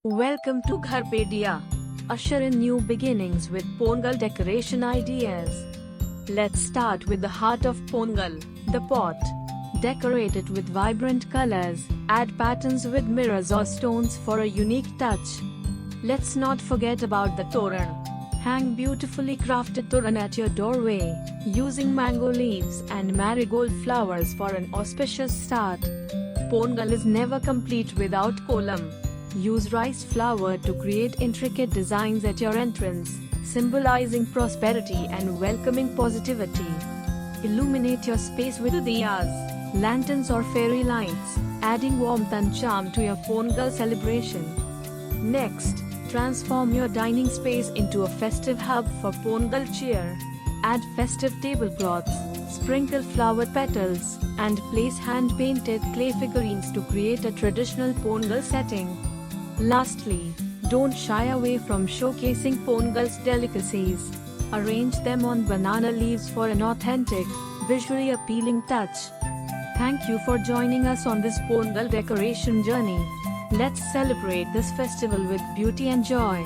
Welcome to Gharpedia. Usher in new beginnings with Pongal Decoration Ideas. Let's start with the heart of Pongal, the pot. Decorate it with vibrant colors, add patterns with mirrors or stones for a unique touch. Let's not forget about the toran. Hang beautifully crafted toran at your doorway, using mango leaves and marigold flowers for an auspicious start. Pongal is never complete without kolam. Use rice flour to create intricate designs at your entrance, symbolizing prosperity and welcoming positivity. Illuminate your space with diyas, lanterns or fairy lights, adding warmth and charm to your Pongal celebration. Next, transform your dining space into a festive hub for Pongal cheer. Add festive tablecloths, sprinkle flower petals, and place hand-painted clay figurines to create a traditional Pongal setting. Lastly, don't shy away from showcasing Pongal's delicacies. Arrange them on banana leaves for an authentic, visually appealing touch. Thank you for joining us on this Pongal decoration journey. Let's celebrate this festival with beauty and joy.